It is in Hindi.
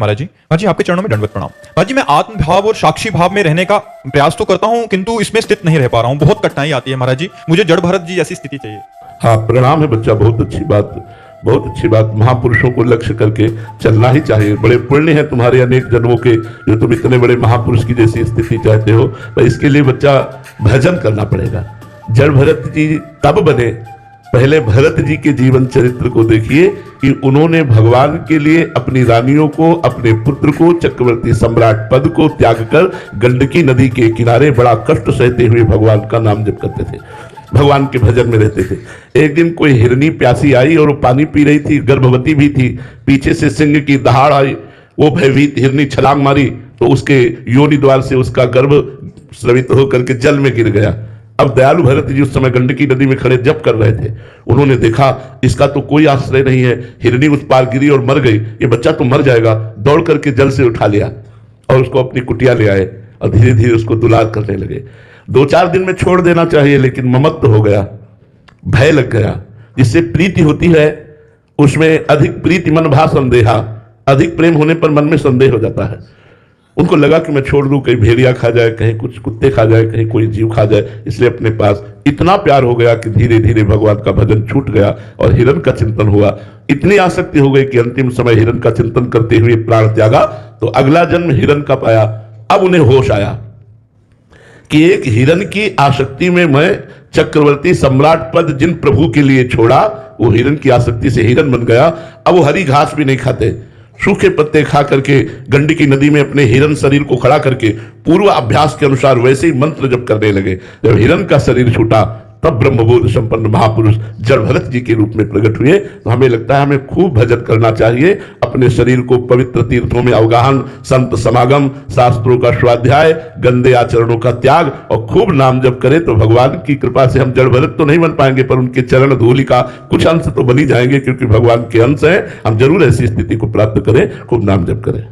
महाराज जी। महाराज जी, आपके चरणों में दंडवत प्रणाम। महाराज जी, मैं आत्म भाव और साक्षी भाव में रहने का प्रयास तो करता हूँ, किंतु इसमें स्थित नहीं रह पा रहा हूँ। बहुत कठिनाई आती है महाराज जी, मुझे जड़ भरत जी जैसी स्थिति चाहिए। हाँ, प्रणाम है बच्चा, बहुत अच्छी बात, बहुत अच्छी बात। महापुरुषों को लक्ष्य करके चलना ही चाहिए। बड़े पुण्य है तुम्हारे अनेक जन्मों के, जो तुम इतने बड़े महापुरुष की जैसी स्थिति चाहते हो। पर इसके लिए बच्चा भजन करना पड़ेगा। जड़ भरत जी तब बने, पहले भरत जी के जीवन चरित्र को देखिए कि उन्होंने भगवान के लिए अपनी रानियों को, अपने पुत्र को, चक्रवर्ती सम्राट पद को त्याग कर गंडकी नदी के किनारे बड़ा कष्ट सहते हुए भगवान का नाम जप करते थे, भगवान के भजन में रहते थे। एक दिन कोई हिरनी प्यासी आई और वो पानी पी रही थी, गर्भवती भी थी। पीछे से सिंह की दहाड़ आई, वो भयभीत हिरनी छलांग मारी तो उसके योनि द्वार से उसका गर्भ स्रवित होकर के जल में गिर गया। अब दयालु भरत जी उस समय गंडकी नदी में खड़े जप कर रहे थे। उन्होंने देखा इसका तो कोई आश्रय नहीं है, हिरनी उस पार गिरी और मर गई, ये बच्चा तो मर जाएगा। दौड़ करके जल से उठा लिया और उसको अपनी कुटिया ले आए और धीरे धीरे उसको दुलार करने लगे। 2-4 दिन में छोड़ देना चाहिए, लेकिन ममत्व हो गया, भय लग गया। जिससे प्रीति होती है उसमें अधिक प्रीति मन भा संदेहा, अधिक प्रेम होने पर मन में संदेह हो जाता है। उनको लगा कि मैं छोड़ दूं, कहीं भेड़िया खा जाए, कहीं कुछ कुत्ते खा जाए, कहीं कोई जीव खा जाए। इसलिए अपने पास इतना प्यार हो गया कि धीरे धीरे भगवान का भजन छूट गया और हिरण का चिंतन हुआ। इतनी आसक्ति हो गई कि अंतिम समय हिरण का चिंतन करते हुए प्राण त्यागा, तो अगला जन्म हिरण का पाया। अब उन्हें होश आया कि एक हिरण की आसक्ति में मैं चक्रवर्ती सम्राट पद जिन प्रभु के लिए छोड़ा, वो हिरण की आसक्ति से हिरण बन गया। अब वो हरी घास भी नहीं खाते, सूखे पत्ते खा करके गंडकी नदी में अपने हिरण शरीर को खड़ा करके पूर्व अभ्यास के अनुसार वैसे ही मंत्र जप करने लगे। जब हिरण का शरीर छूटा तब ब्रह्मबोध संपन्न महापुरुष जड़ भरत जी के रूप में प्रकट हुए। तो हमें लगता है हमें खूब भजन करना चाहिए, अपने शरीर को पवित्र तीर्थों में अवगाहन, संत समागम, शास्त्रों का स्वाध्याय, गंदे आचरणों का त्याग और खूब नाम जप करें तो भगवान की कृपा से हम जड़ भरत तो नहीं बन पाएंगे, पर उनके चरण धूलि का कुछ अंश तो बनी जाएंगे, क्योंकि भगवान के अंश हैं। हम जरूर ऐसी स्थिति को प्राप्त करें, खूब नाम जप करें।